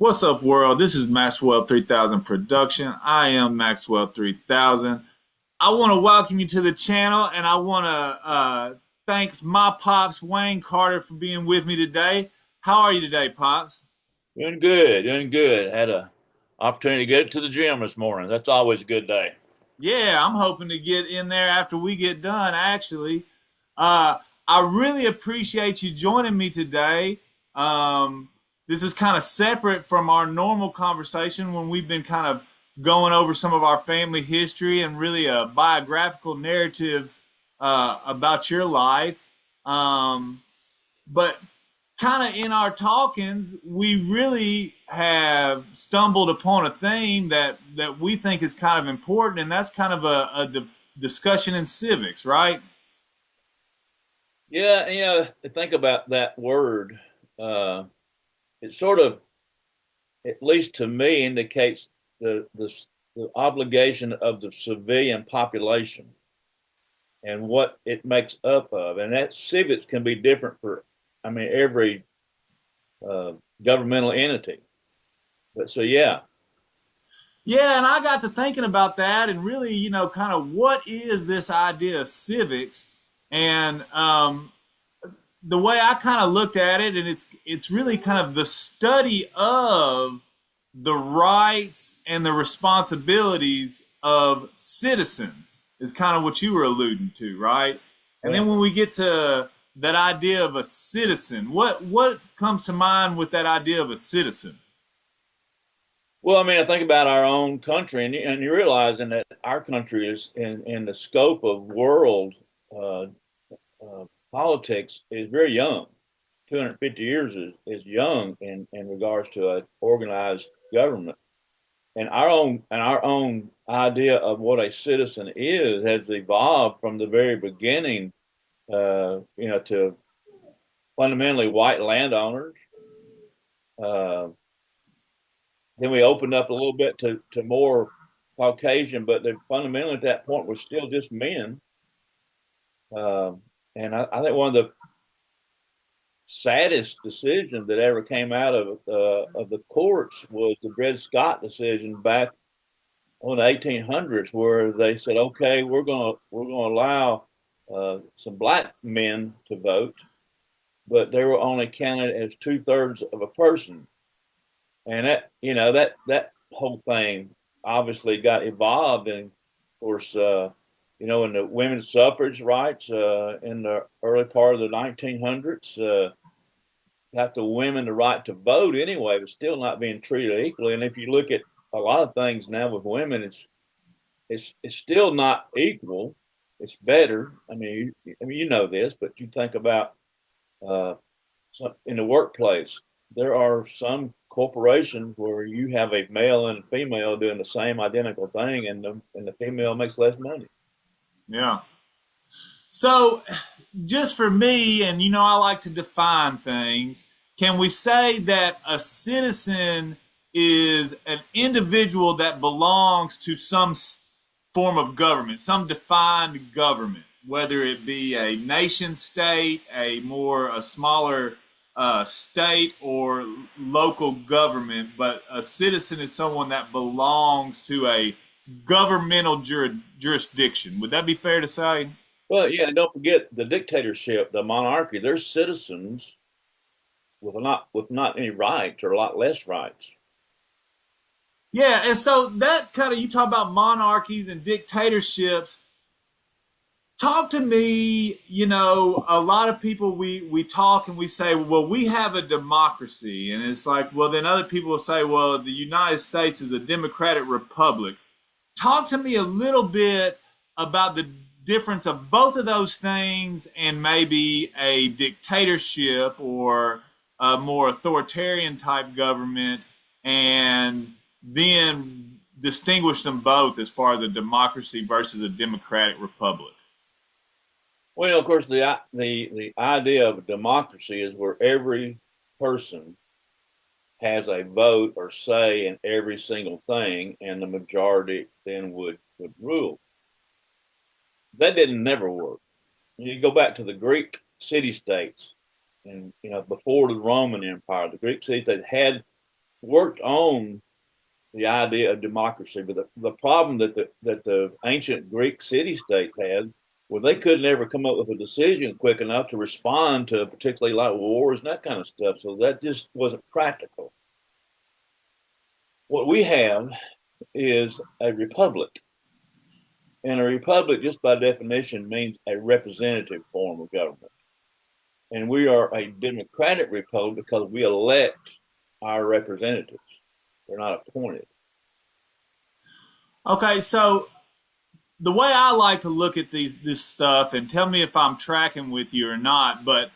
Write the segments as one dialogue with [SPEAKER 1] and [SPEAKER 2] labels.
[SPEAKER 1] What's up, world? This is Maxwell 3000 production. I am Maxwell 3000. I want to welcome you to the channel, and I want to thanks my pops Wayne Carter for being with me today. How are you today, pops?
[SPEAKER 2] Doing good, doing good. Had a opportunity to get to the gym this morning. That's always a good day.
[SPEAKER 1] Yeah, I'm hoping to get in there after we get done. Actually, uh, I really appreciate you joining me today. This is kind of separate from our normal conversation when we've been kind of going over some of our family history and really a biographical narrative about your life. But kind of in our talkings, we really have stumbled upon a theme that we think is kind of important, and that's kind of a discussion in civics, right?
[SPEAKER 2] Yeah, think about that word. Uh, it sort of, at least to me, indicates the obligation of the civilian population and what it makes up of. And that civics can be different for, every uh, governmental entity. But so, yeah.
[SPEAKER 1] Yeah, and I got to thinking about that and really, kind of what is this idea of civics? And the way I kind of looked at it, and it's really kind of the study of the rights and the responsibilities of citizens is kind of what you were alluding to, right? And
[SPEAKER 2] Yeah.
[SPEAKER 1] then when we get to that idea of a citizen, what comes to mind with that idea of a citizen?
[SPEAKER 2] Well, I think about our own country, and you're realizing that our country is in the scope of world uh, politics is very young. 250 years is young in regards to an organized government, and our own idea of what a citizen is has evolved from the very beginning. To fundamentally white landowners. Uh, then we opened up a little bit to more Caucasian, but they fundamentally at that point were still just men. Um, and I think one of the saddest decisions that ever came out of the courts was the Dred Scott decision back on the 1800s, where they said, "Okay, we're gonna allow some black men to vote, but they were only counted as two-thirds of a person." And that whole thing obviously got evolved, and of course, in the women's suffrage rights in the early part of the 1900s, got the women the right to vote anyway, but still not being treated equally. And if you look at a lot of things now with women, it's still not equal. It's better. You know this, but you think about uh, in the workplace, there are some corporations where you have a male and a female doing the same identical thing, and the female makes less money.
[SPEAKER 1] Yeah. So, just for me, and I like to define things, can we say that a citizen is an individual that belongs to some form of government, some defined government, whether it be a nation state, a smaller state, or local government, but a citizen is someone that belongs to a governmental jurisdiction. Would that be fair to say?
[SPEAKER 2] Well, yeah, and don't forget the dictatorship, the monarchy. They're citizens with not any rights or a lot less rights.
[SPEAKER 1] Yeah, and so that kind of you talk about monarchies and dictatorships. Talk to me. A lot of people we talk and we say, well, we have a democracy, and it's like, well, then other people will say, well, the United States is a democratic republic. Talk to me a little bit about the difference of both of those things and maybe a dictatorship or a more authoritarian type government, and then distinguish them both as far as a democracy versus a democratic republic.
[SPEAKER 2] Well, of course, the idea of democracy is where every person has a vote or say in every single thing, and the majority then would rule. That didn't never work. You go back to the Greek city states, and before the Roman Empire, the Greek city states had worked on the idea of democracy, but the problem that the ancient Greek city states had, well, they could never come up with a decision quick enough to respond to particularly like wars and that kind of stuff. So that just wasn't practical. What we have is a republic, and a republic, just by definition, means a representative form of government. And we are a democratic republic because we elect our representatives. They're not appointed.
[SPEAKER 1] Okay, so the way I like to look at this stuff, and tell me if I'm tracking with you or not, but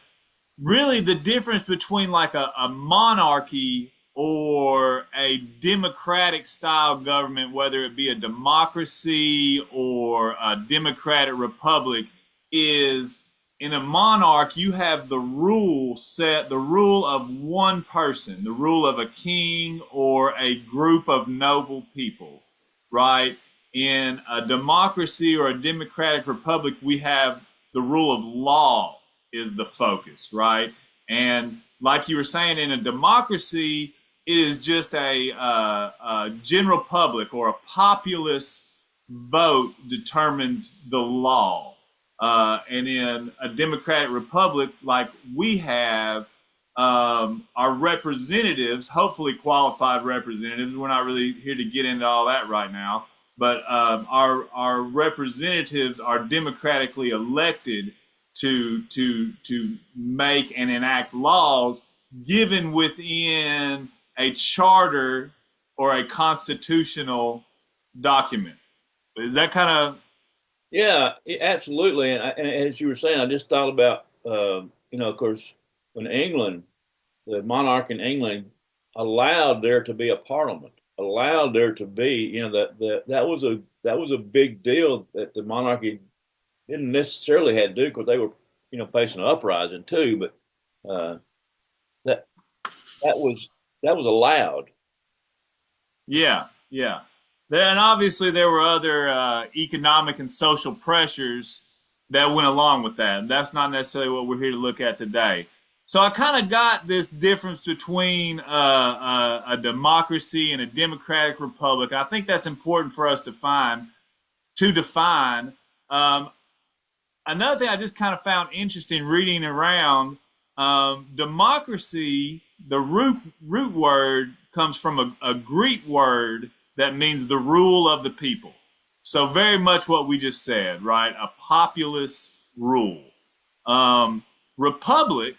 [SPEAKER 1] really the difference between like a monarchy or a democratic style government, whether it be a democracy or a democratic republic, is in a monarch, you have the rule set, the rule of one person, the rule of a king or a group of noble people, right? In a democracy or a democratic republic, we have the rule of law is the focus, right? And like you were saying, in a democracy, it is just a general public or a populace vote determines the law. And in a democratic republic like we have, our representatives, hopefully qualified representatives, we're not really here to get into all that right now, but our representatives are democratically elected to make and enact laws given within a charter or a constitutional document. Is that kind of
[SPEAKER 2] Yeah, absolutely. And as you were saying, I just thought about, of course, when England, the monarch in England, allowed there to be a parliament, allowed there to be, that was a big deal that the monarchy didn't necessarily have to do because they were, facing an uprising too. But that that was that was allowed.
[SPEAKER 1] yeah, yeah. And obviously there were other economic and social pressures that went along with that. And that's not necessarily what we're here to look at today. So I kind of got this difference between a democracy and a democratic republic. I think that's important for us to define. Um, Another thing I just kind of found interesting reading around democracy, the root word comes from a Greek word that means the rule of the people. So very much what we just said, right? A populist rule. Republic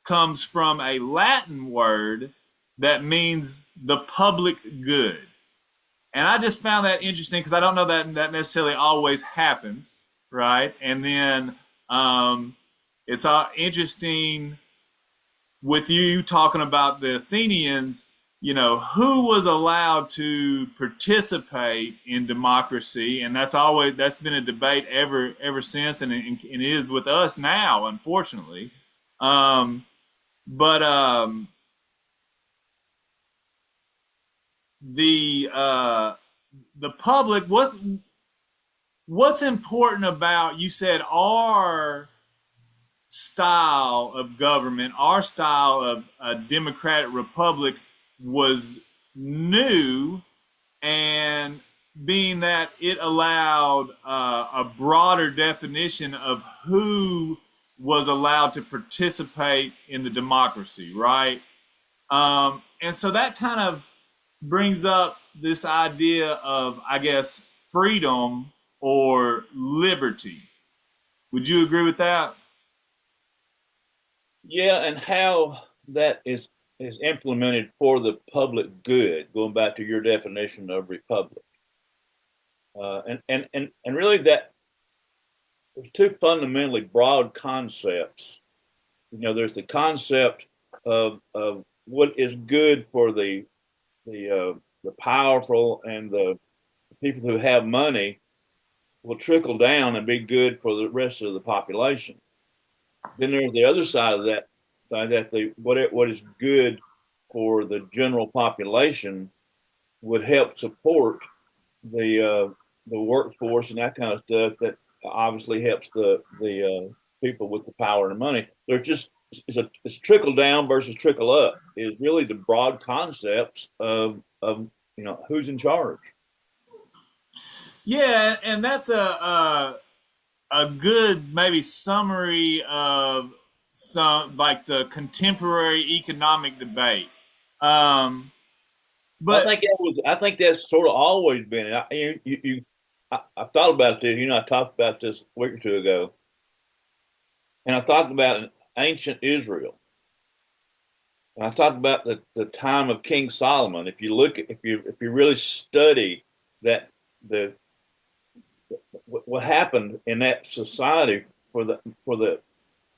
[SPEAKER 1] comes from a Latin word that means the public good. And I just found that interesting because I don't know that necessarily always happens, right? And then it's interesting with you talking about the Athenians, who was allowed to participate in democracy, and that's been a debate ever since, and it is with us now, unfortunately. But the public, what's important about, you said, our style of government, our style of a democratic republic was new, and being that it allowed a broader definition of who was allowed to participate in the democracy, right? And so that kind of brings up this idea of, I guess, freedom or liberty. Would you agree with that?
[SPEAKER 2] Yeah, and how that is implemented for the public good. Going back to your definition of republic, and really that there's two fundamentally broad concepts. There's the concept of what is good for the powerful and the people who have money will trickle down and be good for the rest of the population. Then there's the other side of that, what is good for the general population would help support the workforce and that kind of stuff that obviously helps the people with the power and the money. There's just it's trickle down versus trickle up is really the broad concepts of who's in charge.
[SPEAKER 1] Yeah, and that's a good maybe summary of some like the contemporary economic debate. Um, but
[SPEAKER 2] I think that's sort of always been. I thought about this. I talked about this a week or two ago, and I talked about ancient Israel. And I talked about the time of King Solomon. If you look, if you really study that the what happened in that society for the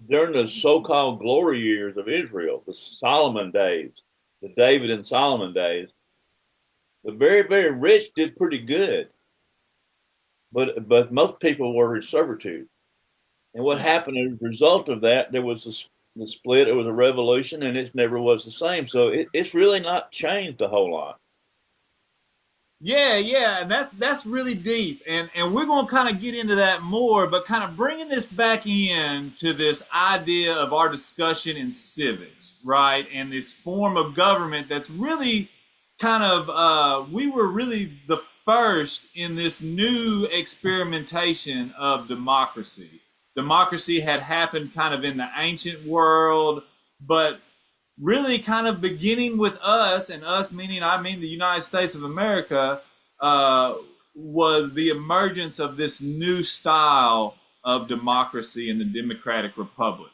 [SPEAKER 2] during the so-called glory years of Israel, the Solomon days, the David and Solomon days, the very, very rich did pretty good, but most people were in servitude. And what happened as a result of that, there was the split. It was a revolution, and it never was the same. So it's really not changed a whole lot.
[SPEAKER 1] yeah, and that's really deep, and we're going to kind of get into that more, but kind of bringing this back in to this idea of our discussion in civics, right, and this form of government that's really kind of we were really the first in this new experimentation of democracy. Democracy had happened kind of in the ancient world, but really kind of beginning with us, and us meaning I mean the United States of America, uh, was the emergence of this new style of democracy in the Democratic Republic.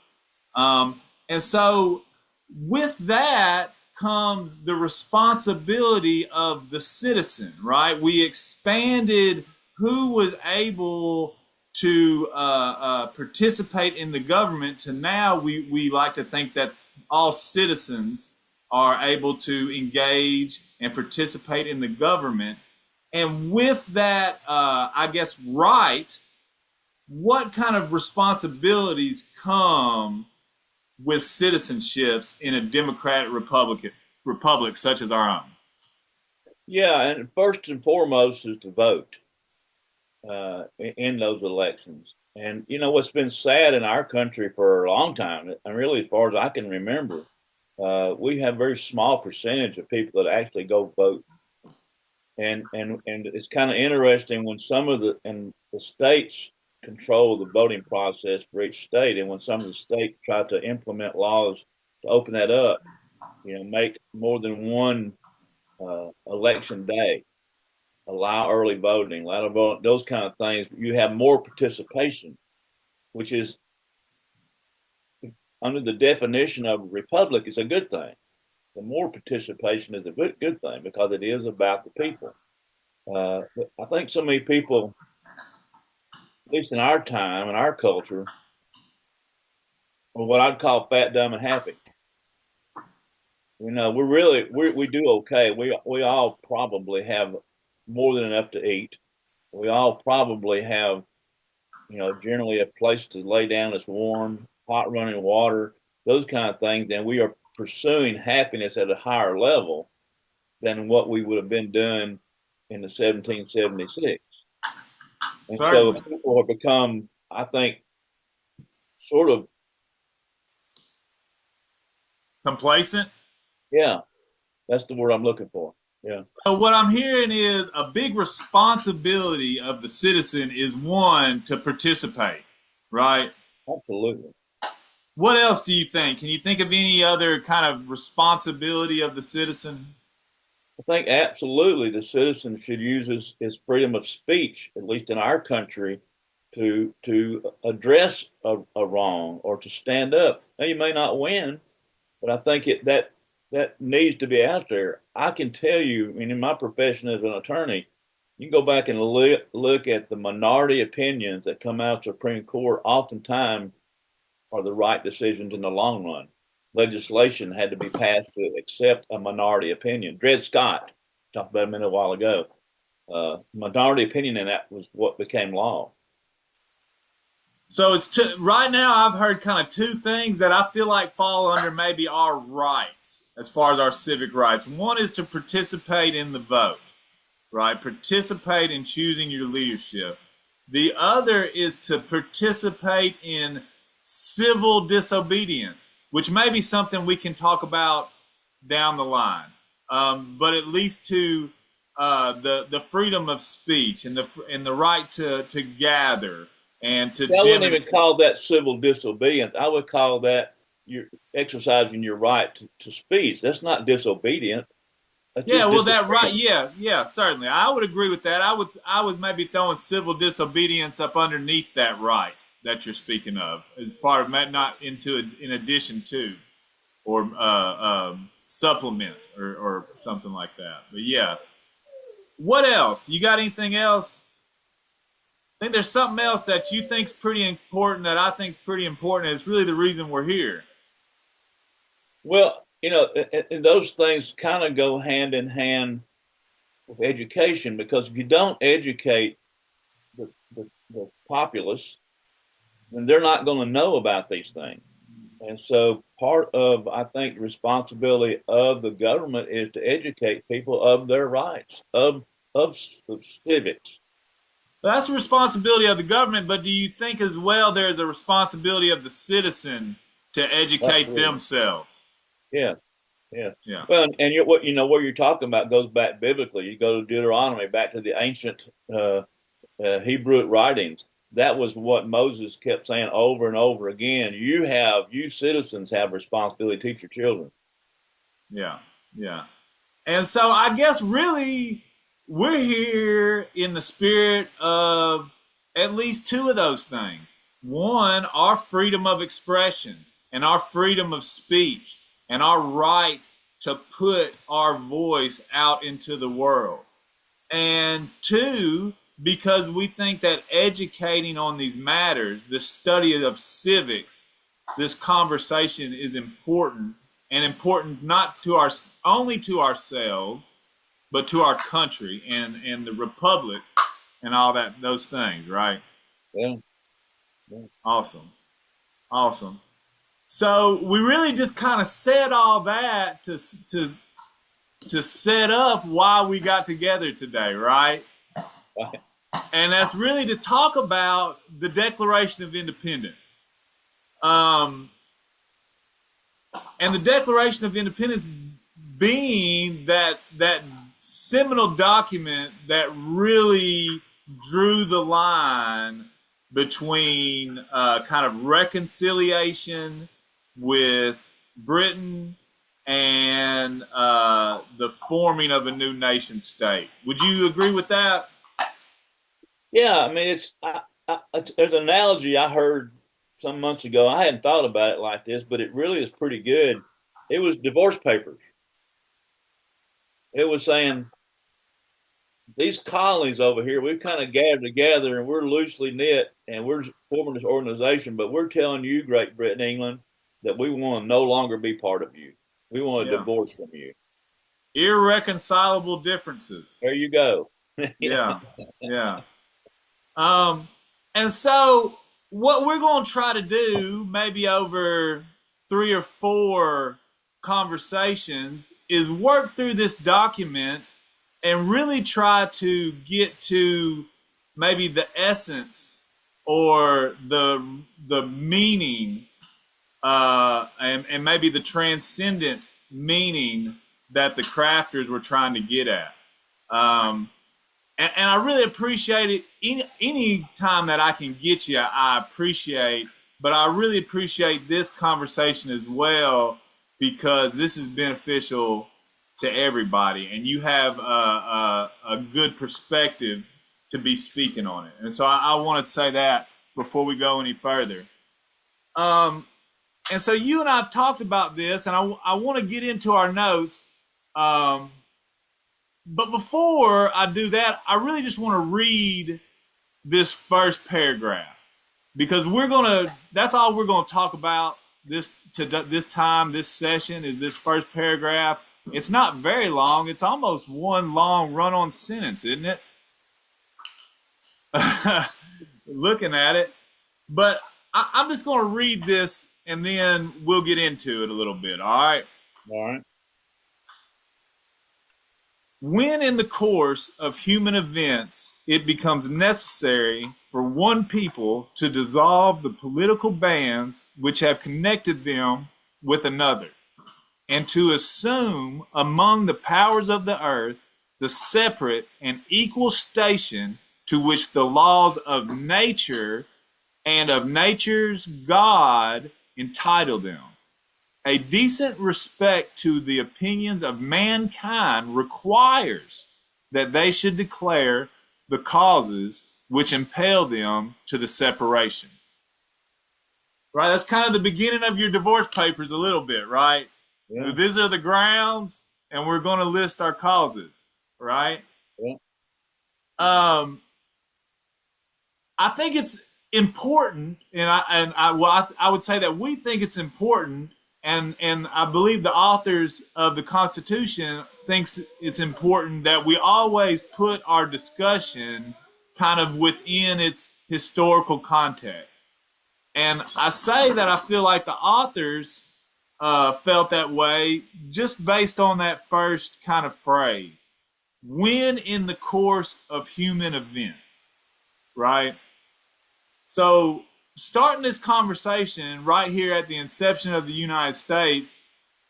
[SPEAKER 1] And so with that comes the responsibility of the citizen, right? We expanded who was able to participate in the government to now we like to think that all citizens are able to engage and participate in the government. And with that, I guess, right, what kind of responsibilities come with citizenships in a democratic republic such as our own?
[SPEAKER 2] Yeah, and first and foremost is to vote in those elections. And what's been sad in our country for a long time, and really as far as I can remember, we have a very small percentage of people that actually go vote. And it's kind of interesting when some of the states control the voting process for each state, and when some of the states try to implement laws to open that up, make more than one election day, allow early voting, allow voting, those kind of things, you have more participation, which is under the definition of a republic is a good thing. The more participation is a good thing because it is about the people. I think so many people, at least in our time and our culture, are what I'd call fat, dumb, and happy. We do okay. We all probably have more than enough to eat. We all probably have, generally a place to lay down that's warm, hot running water, those kind of things. And we are pursuing happiness at a higher level than what we would have been doing in the 1776. And so people have become, I think, sort of
[SPEAKER 1] complacent.
[SPEAKER 2] Yeah, that's the word I'm looking for. Yeah.
[SPEAKER 1] So what I'm hearing is a big responsibility of the citizen is one to participate, right?
[SPEAKER 2] Absolutely.
[SPEAKER 1] What else do you think? Can you think of any other kind of responsibility of the citizen?
[SPEAKER 2] I think absolutely the citizen should use his freedom of speech, at least in our country, to address a wrong or to stand up. Now you may not win, but I think that needs to be out there. I can tell you, in my profession as an attorney, you can go back and look at the minority opinions that come out of the Supreme Court. Oftentimes, are the right decisions in the long run. Legislation had to be passed to accept a minority opinion. Dred Scott talked about him a while ago. Minority opinion in that was what became law.
[SPEAKER 1] So right now I've heard kind of two things that I feel like fall under maybe our rights as far as our civic rights. One is to participate in the vote, right? Participate in choosing your leadership. The other is to participate in civil disobedience, which may be something we can talk about down the line. But at least to the freedom of speech and the right to gather and to
[SPEAKER 2] I wouldn't even
[SPEAKER 1] demonstrate.
[SPEAKER 2] call that civil disobedience. I would call that you're exercising your right to speech. That's not disobedient. That's
[SPEAKER 1] Yeah,
[SPEAKER 2] just
[SPEAKER 1] well, that right.
[SPEAKER 2] disagreement.
[SPEAKER 1] Yeah, certainly. I would agree with that. I would maybe throwing civil disobedience up underneath that right that you're speaking of as part of not in addition to or supplement or something like that. But yeah, what else? You got anything else? I think there's something else that you think's pretty important that I think's pretty important. It's really the reason we're here.
[SPEAKER 2] Well, and those things kind of go hand in hand with education because if you don't educate the populace, then they're not going to know about these things. And so part of, I think, the responsibility of the government is to educate people of their rights, of civics.
[SPEAKER 1] That's the responsibility of the government, but do you think as well there's a responsibility of the citizen to educate
[SPEAKER 2] Absolutely.
[SPEAKER 1] themselves?
[SPEAKER 2] Yeah, yeah.
[SPEAKER 1] Yeah.
[SPEAKER 2] Well, and what you're talking about goes back biblically. You go to Deuteronomy, back to the ancient Hebrew writings. That was what Moses kept saying over and over again. You citizens have responsibility to teach your children.
[SPEAKER 1] Yeah. Yeah. And so I guess really we're here in the spirit of at least two of those things. One, our freedom of expression and our freedom of speech and our right to put our voice out into the world. And two, because we think that educating on these matters, this study of civics, this conversation is important and important not to only to ourselves, but to our country and the republic and all that those things, right?
[SPEAKER 2] Yeah. Yeah.
[SPEAKER 1] Awesome. So we really just kind of said all that to set up why we got together today, right? And that's really to talk about the Declaration of Independence. And the Declaration of Independence being that seminal document that really drew the line between kind of reconciliation with Britain and the forming of a new nation state. Would you agree with that?
[SPEAKER 2] Yeah, I mean, there's an analogy I heard some months ago. I hadn't thought about it like this, but it really is pretty good. It was divorce papers. It was saying these colonies over here, we've kind of gathered together and we're loosely knit and we're forming this organization, but we're telling you, Great Britain, England, that we want to no longer be part of you. We want a divorce from you.
[SPEAKER 1] Irreconcilable differences.
[SPEAKER 2] There you go.
[SPEAKER 1] Yeah. And so what we're going to try to do, maybe over 3 or 4 conversations, is work through this document and really try to get to maybe the essence or the meaning and maybe the transcendent meaning that the crafters were trying to get at. And I really appreciate it. Any time that I can get you, I appreciate. But I really appreciate this conversation as well because this is beneficial to everybody, and you have a good perspective to be speaking on it. And so I want to say that before we go any further. And so you and I have talked about this, and I want to get into our notes. But before I do that, I really just want to read this first paragraph because that's all we're going to talk about this session is this first paragraph. It's not very long. It's almost one long run-on sentence, isn't it? Looking at it. But I'm just going to read this and then we'll get into it a little bit, all right?
[SPEAKER 2] All right.
[SPEAKER 1] When in the course of human events it becomes necessary for one people to dissolve the political bands which have connected them with another, and to assume among the powers of the earth the separate and equal station to which the laws of nature and of nature's God entitle them. A decent respect to the opinions of mankind requires that they should declare the causes which impel them to the separation. Right? That's kind of the beginning of your divorce papers, a little bit, right?
[SPEAKER 2] Yeah.
[SPEAKER 1] These are the grounds, and we're going to list our causes, right?
[SPEAKER 2] Yeah.
[SPEAKER 1] Um, I think it's important, I would say that we think it's important, and I believe the authors of the Constitution thinks it's important that we always put our discussion kind of within its historical context. And I say that I feel like the authors felt that way just based on that first kind of phrase. When in the course of human events, right? So, starting this conversation right here at the inception of the United States,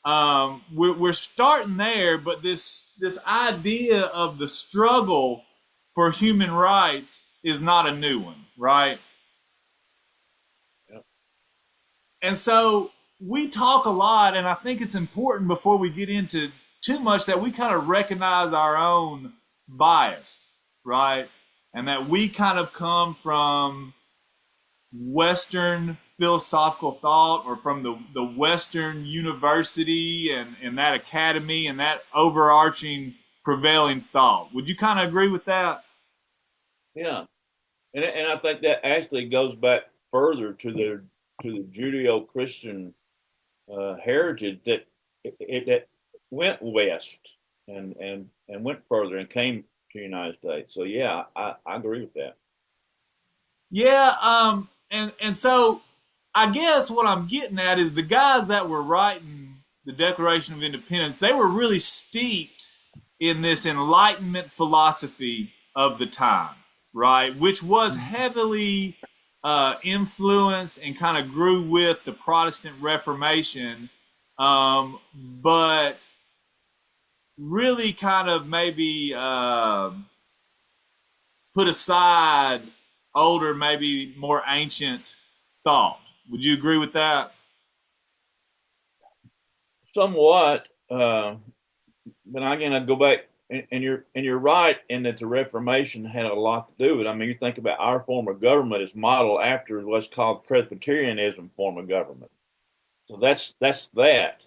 [SPEAKER 1] we're starting there, but this idea of the struggle for human rights is not a new one, right?
[SPEAKER 2] Yeah.
[SPEAKER 1] And so we talk a lot, and I think it's important before we get into too much that we kind of recognize our own bias, right? And that we kind of come from Western philosophical thought or from the Western university and that academy and that overarching prevailing thought. Would you kind of agree with that?
[SPEAKER 2] Yeah. And I think that actually goes back further to the Judeo-Christian heritage that went west and went further and came to the United States. So yeah, I agree with that.
[SPEAKER 1] Yeah, and so I guess what I'm getting at is the guys that were writing the Declaration of Independence, they were really steeped in this Enlightenment philosophy of the time, right? Which was heavily influenced and kind of grew with the Protestant Reformation, but really kind of maybe put aside older, maybe more ancient thought. Would you agree with that?
[SPEAKER 2] Somewhat, but again, I go back, and you're right in that the Reformation had a lot to do with it. I mean, you think about our form of government is modeled after what's called Presbyterianism form of government. So that's that.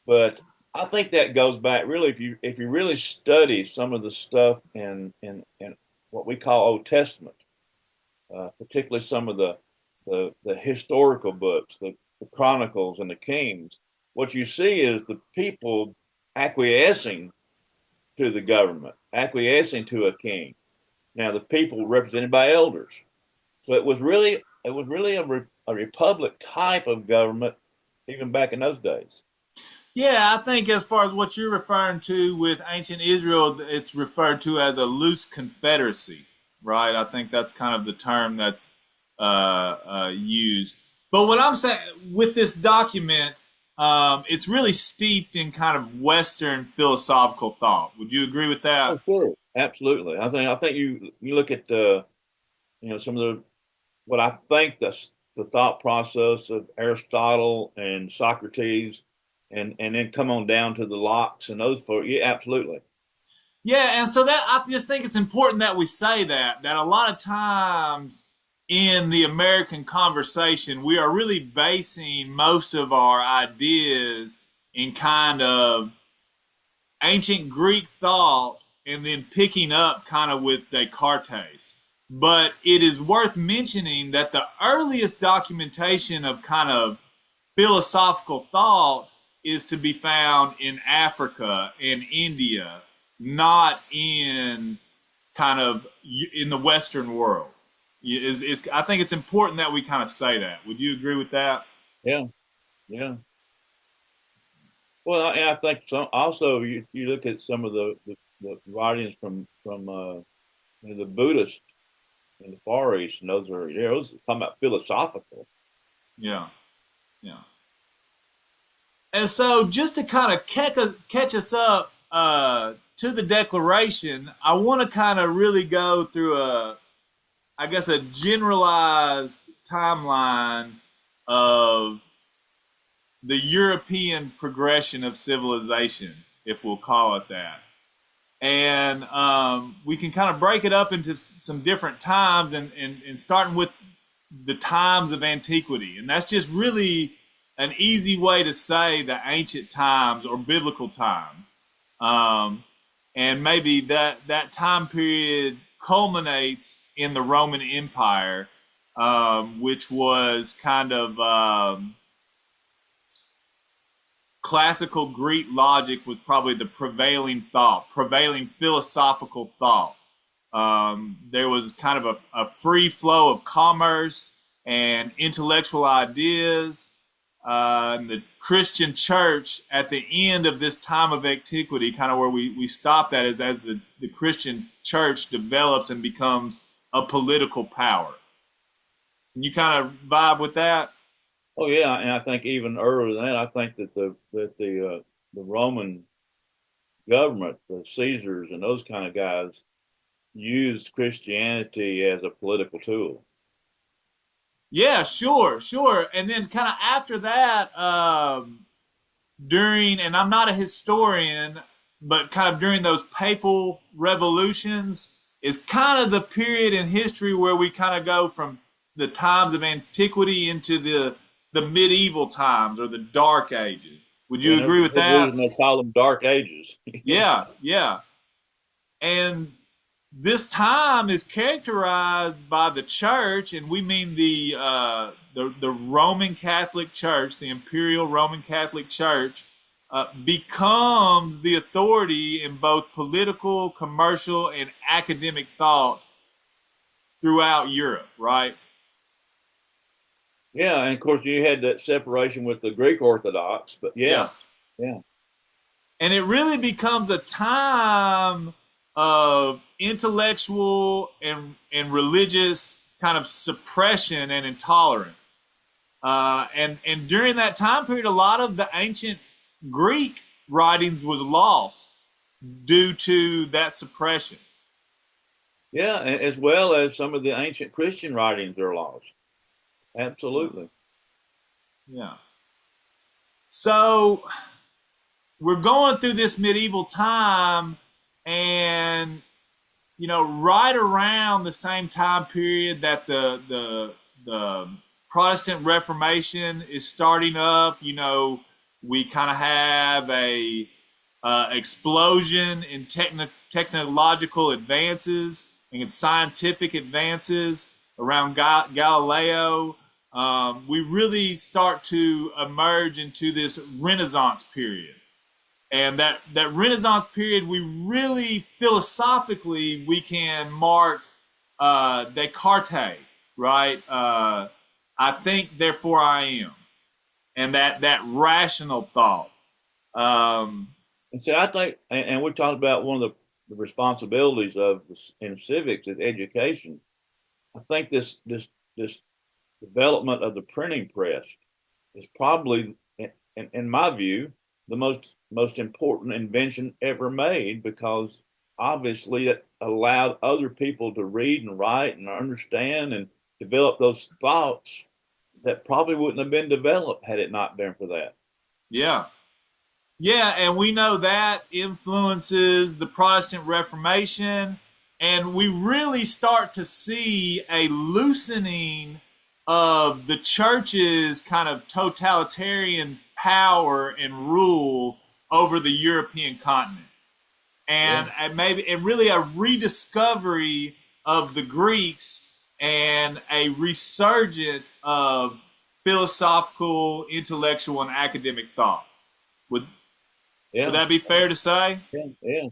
[SPEAKER 2] But I think that goes back really if you really study some of the stuff in what we call Old Testament, particularly some of the historical books, the Chronicles and the Kings, what you see is the people acquiescing to the government, acquiescing to a king. Now the people represented by elders. So it was really a republic type of government even back in those days.
[SPEAKER 1] Yeah, I think as far as what you're referring to with ancient Israel, it's referred to as a loose confederacy, right? I think that's kind of the term that's used. But what I'm saying with this document, it's really steeped in kind of Western philosophical thought. Would you agree with that?
[SPEAKER 2] Oh, sure. Absolutely. I think you look at some of the what I think the thought process of Aristotle and Socrates, and then come on down to the Locks and those folks. Yeah, absolutely.
[SPEAKER 1] Yeah, and so that I just think it's important that we say that a lot of times in the American conversation, we are really basing most of our ideas in kind of ancient Greek thought and then picking up kind of with Descartes. But it is worth mentioning that the earliest documentation of kind of philosophical thought is to be found in Africa and India, not in kind of in the Western world. I think it's important that we kind of say that. Would you agree with that?
[SPEAKER 2] Yeah, yeah. Well, and I think also you look at some of the writings from the Buddhists in the Far East, and those are talking about philosophical.
[SPEAKER 1] Yeah, yeah. And so, just to kind of catch us up to the Declaration, I want to kind of really go through I guess, a generalized timeline of the European progression of civilization, if we'll call it that. And we can kind of break it up into some different times, and starting with the times of antiquity. And that's just really an easy way to say the ancient times or biblical times. Um, and maybe that time period culminates in the Roman Empire, which was kind of classical Greek logic was probably the prevailing thought, prevailing philosophical thought. There was kind of a free flow of commerce and intellectual ideas. And the Christian church at the end of this time of antiquity, kind of where we stop that, is as the Christian church develops and becomes a political power. Can you kind of vibe with that?
[SPEAKER 2] Oh yeah, and I think even earlier than that, I think that the Roman government, the Caesars and those kind of guys, used Christianity as a political tool.
[SPEAKER 1] Yeah, sure, sure. And then kind of after that, during, and I'm not a historian, but kind of during those papal revolutions is kind of the period in history where we kind of go from the times of antiquity into the medieval times or the dark ages. Would you
[SPEAKER 2] And
[SPEAKER 1] agree with
[SPEAKER 2] the
[SPEAKER 1] that?
[SPEAKER 2] reason they call them Dark Ages.
[SPEAKER 1] Yeah, yeah. And this time is characterized by the church, and we mean the Roman Catholic Church, the Imperial Roman Catholic Church, becomes the authority in both political, commercial, and academic thought throughout Europe. Right?
[SPEAKER 2] Yeah, and of course you had that separation with the Greek Orthodox, but yeah,
[SPEAKER 1] Yes.
[SPEAKER 2] yeah,
[SPEAKER 1] And it really becomes a time of intellectual and religious kind of suppression and intolerance. And during that time period, a lot of the ancient Greek writings was lost due to that suppression.
[SPEAKER 2] yeah, as well as some of the ancient Christian writings are lost. Absolutely.
[SPEAKER 1] Yeah. So we're going through this medieval time, and right around the same time period that the Protestant Reformation is starting up, we kind of have a explosion in technological advances and scientific advances around Galileo. We really start to emerge into this Renaissance period. And that Renaissance period, we really philosophically we can mark Descartes, right? I think, therefore I am, and that rational thought. Um,
[SPEAKER 2] And so I think, and we talked about one of the responsibilities of in civics is education. I think this development of the printing press is probably, in my view, the most important invention ever made, because obviously it allowed other people to read and write and understand and develop those thoughts that probably wouldn't have been developed had it not been for that.
[SPEAKER 1] yeah, yeah, and we know that influences the Protestant Reformation, and we really start to see a loosening of the church's kind of totalitarian power and rule over the European continent.
[SPEAKER 2] Yeah,
[SPEAKER 1] And maybe and really a rediscovery of the Greeks and a resurgence of philosophical, intellectual, and academic thought. Would would
[SPEAKER 2] yeah,
[SPEAKER 1] that be fair to say?
[SPEAKER 2] yeah, yeah.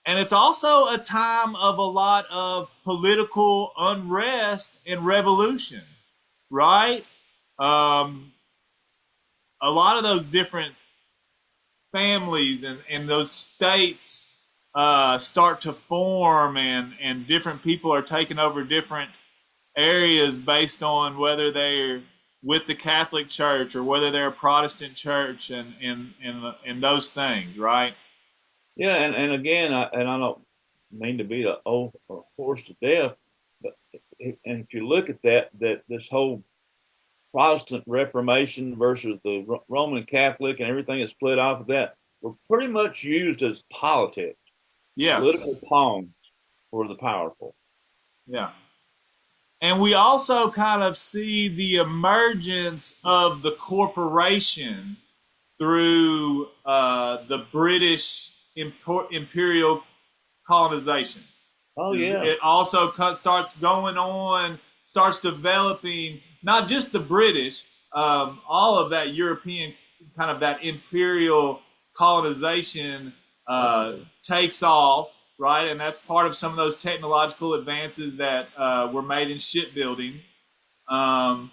[SPEAKER 1] And it's also a time of a lot of political unrest and revolution, right? Um, a lot of those different families and those states start to form, and different people are taking over different areas based on whether they're with the Catholic Church or whether they're a Protestant church and those things, right?
[SPEAKER 2] Yeah, and again, I don't mean to beat a old a horse to death, but and if you look at that this whole Protestant Reformation versus the Roman Catholic and everything that's split off of that were pretty much used as politics,
[SPEAKER 1] Yes.
[SPEAKER 2] political pawns for the powerful.
[SPEAKER 1] Yeah. And we also kind of see the emergence of the corporation through the British imperial colonization.
[SPEAKER 2] Oh yeah,
[SPEAKER 1] It also starts going on, starts developing not just the British, all of that European kind of that imperial colonization takes off, right? And that's part of some of those technological advances that were made in shipbuilding. Um,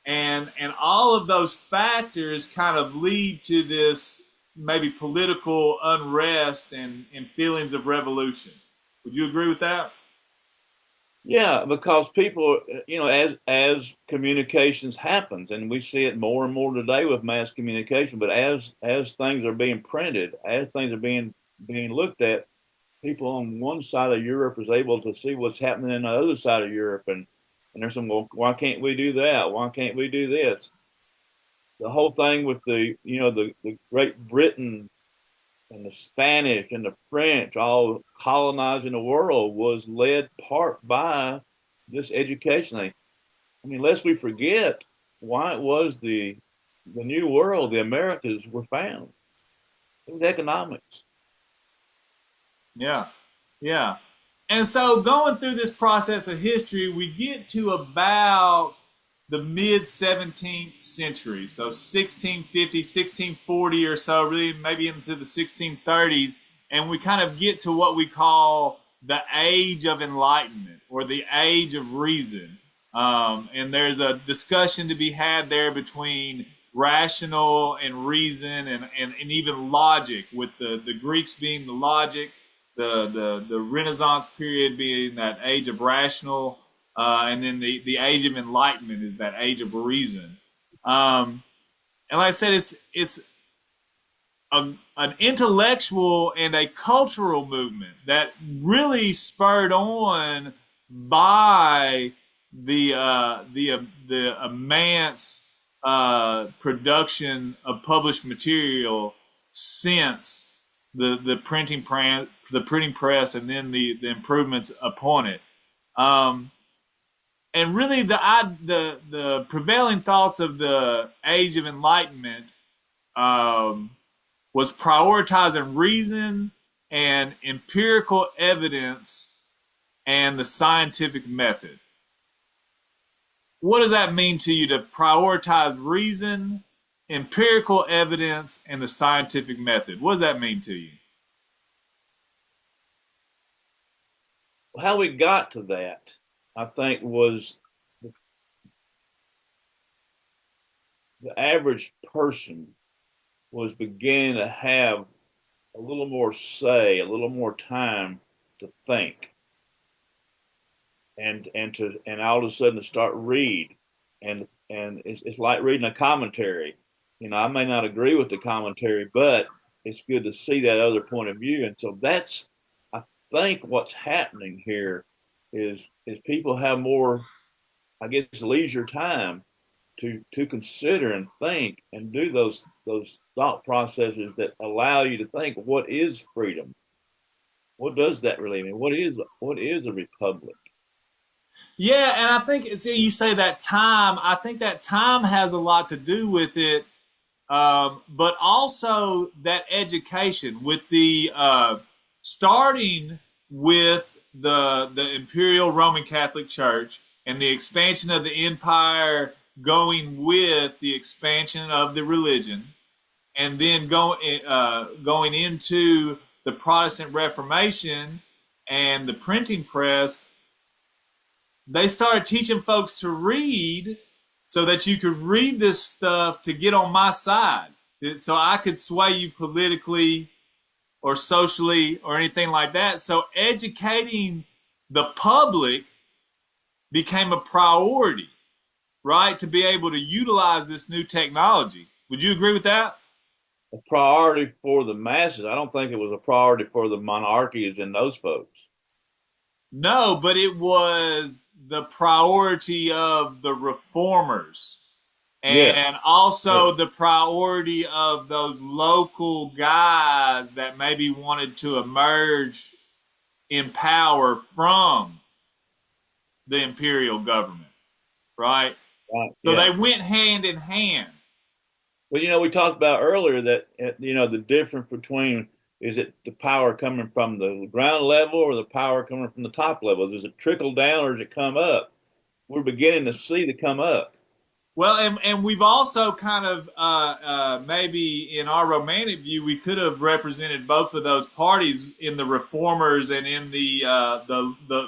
[SPEAKER 1] and all of those factors kind of lead to this maybe political unrest and feelings of revolution. Would you agree with that?
[SPEAKER 2] yeah, because people, as communications happens, and we see it more and more today with mass communication. But as things are being printed, as things are being looked at, people on one side of Europe is able to see what's happening in the other side of Europe, and they're saying, well, why can't we do that? Why can't we do this? The whole thing with the Great Britain and the Spanish and the French all colonizing the world was led part by this education thing. I mean, lest we forget why it was the New World, the Americas were found. It was economics.
[SPEAKER 1] Yeah, yeah. And so going through this process of history, we get to about the mid 17th century. So 1650, 1640 or so, really maybe into the 1630s. And we kind of get to what we call the age of enlightenment or the age of reason. And there's a discussion to be had there between rational and reason and even logic, with the Greeks being the logic, the Renaissance period being that age of rational, and then the age of enlightenment is that age of reason. And like I said, it's an intellectual and a cultural movement that really spurred on by the immense production of published material since the printing press, and then the improvements upon it. Um, and really, the prevailing thoughts of the Age of Enlightenment um, was prioritizing reason and empirical evidence and the scientific method. What does that mean to you, to prioritize reason, empirical evidence, and the scientific method? What does that mean to you?
[SPEAKER 2] How we got to that, I think, was the average person was beginning to have a little more say, a little more time to think, and all of a sudden to start read, and it's like reading a commentary. I may not agree with the commentary, but it's good to see that other point of view. And so that's, I think, what's happening here is people have more, I guess, leisure time to consider and think and do those thought processes that allow you to think, what is freedom? What does that really mean? What is a republic?
[SPEAKER 1] Yeah, and I think it's, you say that time. I think that time has a lot to do with it, but also that education with the starting with the Imperial Roman Catholic Church and the expansion of the empire, going with the expansion of the religion, and then going into the Protestant Reformation and the printing press. They started teaching folks to read so that you could read this stuff to get on my side, so I could sway you politically or socially or anything like that. So educating the public became a priority. right, to be able to utilize this new technology. Would you agree with that?
[SPEAKER 2] A priority for the masses. I don't think it was a priority for the monarchies and those folks.
[SPEAKER 1] No, but it was the priority of the reformers
[SPEAKER 2] Yeah,
[SPEAKER 1] and
[SPEAKER 2] yeah,
[SPEAKER 1] also the priority of those local guys that maybe wanted to emerge in power from the imperial government, right?
[SPEAKER 2] right,
[SPEAKER 1] So
[SPEAKER 2] yeah.
[SPEAKER 1] they went hand in hand.
[SPEAKER 2] Well, we talked about earlier that the difference between is it the power coming from the ground level or the power coming from the top level? Does it trickle down or does it come up? We're beginning to see the come up.
[SPEAKER 1] Well, and we've also kind of maybe in our romantic view, we could have represented both of those parties in the reformers and in the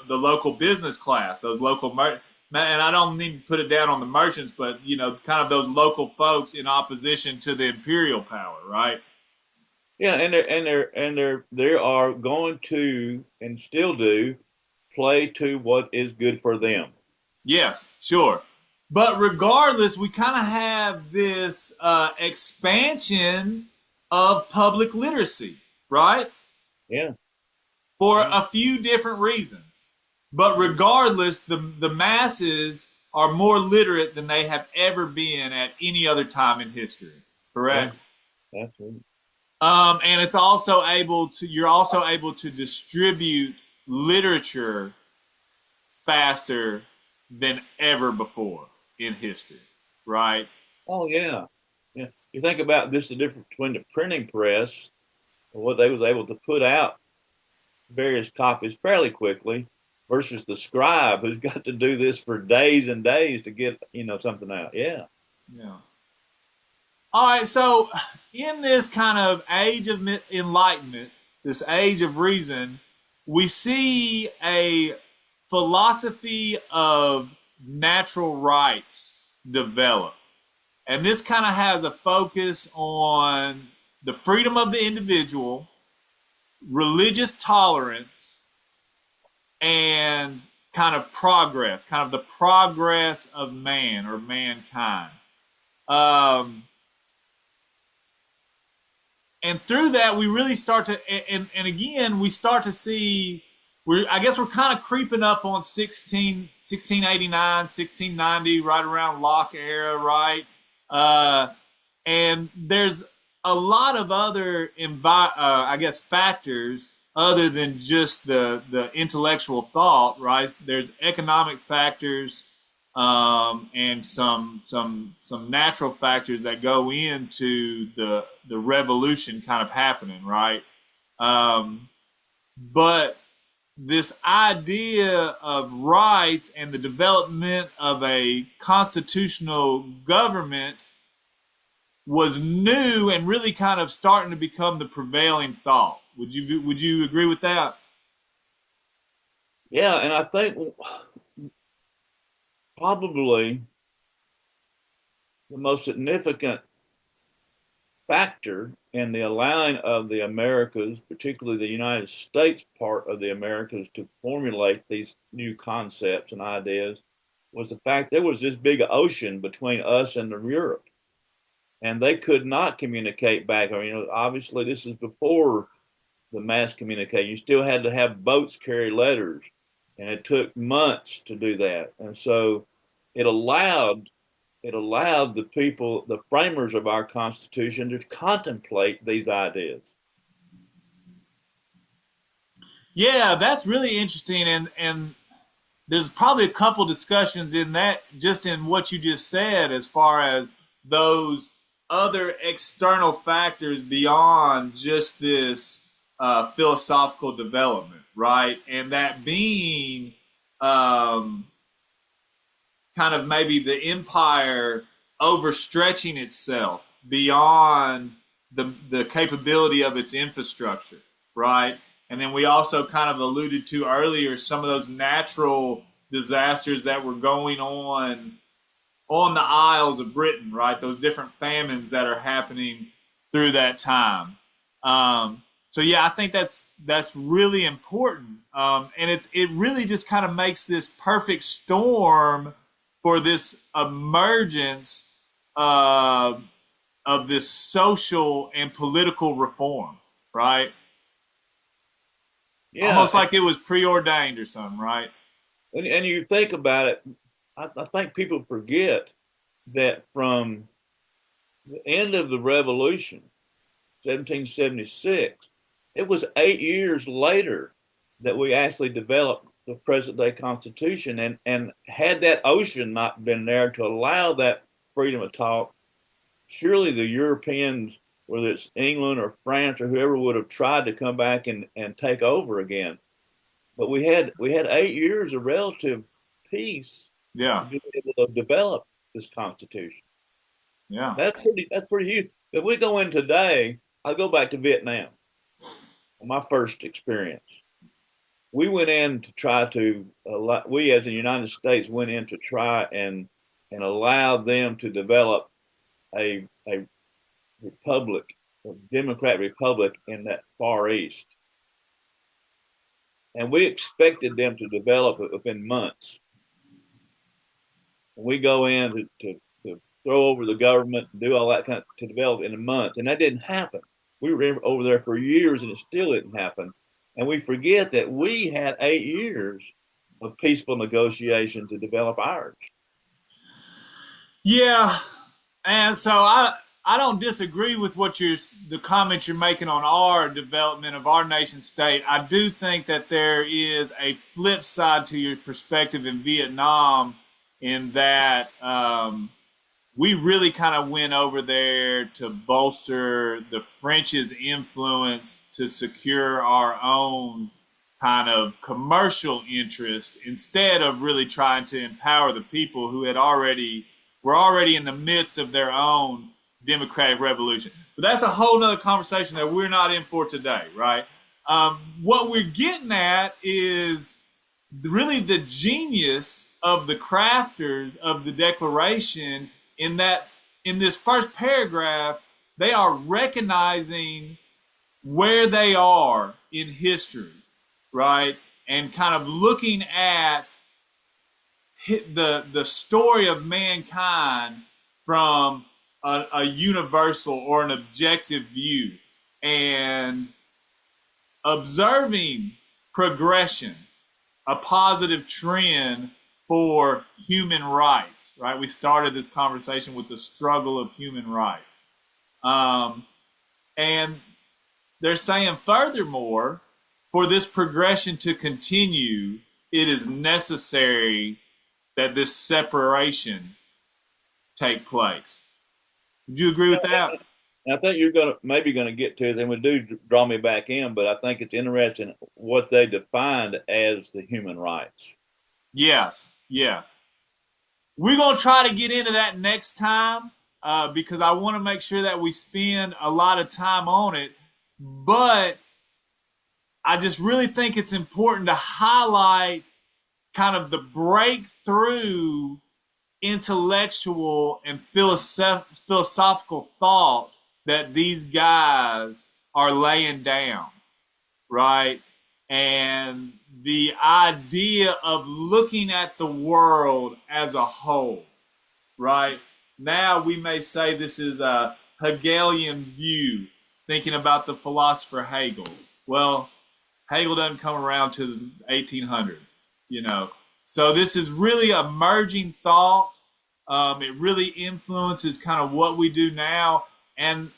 [SPEAKER 1] local business class, those local and I don't need to put it down on the merchants, but kind of those local folks in opposition to the imperial power, right?
[SPEAKER 2] Yeah, they are going to and still do play to what is good for them.
[SPEAKER 1] Yes, sure. But regardless, we kind of have this expansion of public literacy, right?
[SPEAKER 2] Yeah,
[SPEAKER 1] For
[SPEAKER 2] yeah,
[SPEAKER 1] a few different reasons. But regardless, the masses are more literate than they have ever been at any other time in history.
[SPEAKER 2] yeah.
[SPEAKER 1] Correct.
[SPEAKER 2] Absolutely.
[SPEAKER 1] And it's also able to you're also able to distribute literature faster than ever before in history, right?
[SPEAKER 2] Oh yeah, yeah. You think about this, the difference between the printing press and what they was able to put out various copies fairly quickly versus the scribe who's got to do this for days and days to get something out. Yeah,
[SPEAKER 1] Yeah. All right, so in this kind of age of enlightenment, this age of reason, we see a philosophy of natural rights develop. And this kind of has a focus on the freedom of the individual, religious tolerance, and kind of the progress of man or mankind. Um, and through that we really start to and again we start to see I guess we're kind of creeping up on 1689 1690 right around Locke era, right? And there's a lot of other I guess factors other than just the intellectual thought, right? There's economic factors, and some natural factors that go into the revolution kind of happening, right? But this idea of rights and the development of a constitutional government was new and really kind of starting to become the prevailing thought. Would you agree with that?
[SPEAKER 2] yeah. And I think probably the most significant factor in the allowing of the Americas, particularly the United States part of the Americas, to formulate these new concepts and ideas was the fact there was this big ocean between us and the Europe, and they could not communicate back. I mean, obviously, this is before the mass communication. You still had to have boats carry letters, and it took months to do that. And so it allowed the people, the framers of our Constitution, to contemplate these ideas.
[SPEAKER 1] Yeah, that's really interesting, and there's probably a couple discussions in that, just in what you just said, as far as those other external factors beyond just this philosophical development, right? And that being um, kind of maybe the empire overstretching itself beyond the capability of its infrastructure, right? And then we also kind of alluded to earlier some of those natural disasters that were going on the Isles of Britain, right? Those different famines that are happening through that time. So yeah, I think that's really important, and it really just kind of makes this perfect storm for this emergence uh, of this social and political reform, right?
[SPEAKER 2] Yeah,
[SPEAKER 1] Almost like it was preordained or something, right?
[SPEAKER 2] and you think about it, I think people forget that from the end of the revolution, 1776, it was 8 years later that we actually developed the present day Constitution. And had that ocean not been there to allow that freedom of talk, surely the Europeans, whether it's England or France or whoever, would have tried to come back and take over again. But we had 8 years of relative peace to
[SPEAKER 1] Yeah,
[SPEAKER 2] be able to develop this Constitution.
[SPEAKER 1] yeah.
[SPEAKER 2] That's pretty huge. If we go in today, I'll go back to Vietnam. My first experience, we went in to try to we as the United States went in to try and allow them to develop a republic, a democratic republic in that Far East, and we expected them to develop it within months. We go in to throw over the government and do all that kind of to develop in a month, and that didn't happen. We were over there for years, and it still didn't happen. And we forget that we had 8 years of peaceful negotiation to develop ours.
[SPEAKER 1] Yeah, and so I don't disagree with what the comments you're making on our development of our nation state. I do think that there is a flip side to your perspective in Vietnam, in that we really kind of went over there to bolster the French's influence to secure our own kind of commercial interest, instead of really trying to empower the people who were already in the midst of their own democratic revolution. But that's a whole nother conversation that we're not in for today, right? What we're getting at is really the genius of the crafters of the Declaration, in that in this first paragraph, they are recognizing where they are in history, right? And kind of looking at the story of mankind from a universal or an objective view, and observing progression, a positive trend for human rights, right? We started this conversation with the struggle of human rights. And they're saying, furthermore, for this progression to continue, it is necessary that this separation take place. Do you agree with that?
[SPEAKER 2] And I think you're maybe going to get to it, and we do draw me back in, but I think it's interesting what they defined as the human rights.
[SPEAKER 1] Yes, yes. We're going to try to get into that next time, because I want to make sure that we spend a lot of time on it. But I just really think it's important to highlight kind of the breakthrough intellectual and philosophical thought that these guys are laying down, right? And the idea of looking at the world as a whole, right? Now we may say this is a Hegelian view, thinking about the philosopher Hegel. Well, Hegel doesn't come around to the 1800s, you know. So this is really a merging thought. It really influences kind of what we do now. And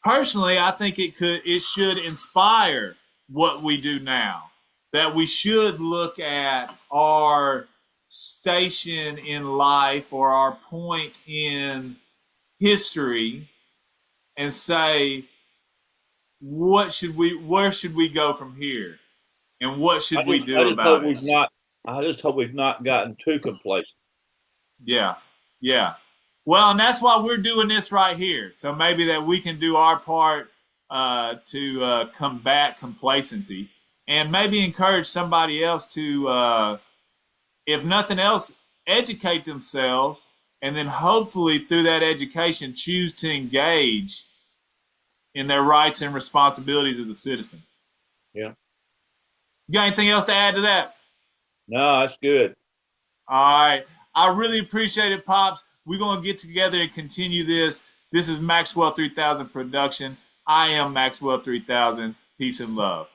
[SPEAKER 1] personally, I think it should inspire what we do now. That we should look at our station in life or our point in history and say, where should we go from here? And what should we do about it?
[SPEAKER 2] I just hope we've not gotten too complacent.
[SPEAKER 1] Yeah, yeah. Well, and that's why we're doing this right here. So maybe that we can do our part to combat complacency, and maybe encourage somebody else to, if nothing else, educate themselves, and then hopefully through that education choose to engage in their rights and responsibilities as a citizen.
[SPEAKER 2] Yeah.
[SPEAKER 1] You got anything else to add to that?
[SPEAKER 2] No, that's good.
[SPEAKER 1] All right. I really appreciate it, Pops. We're going to get together and continue this. This is Maxwell 3000 production. I am Maxwell 3000. Peace and love.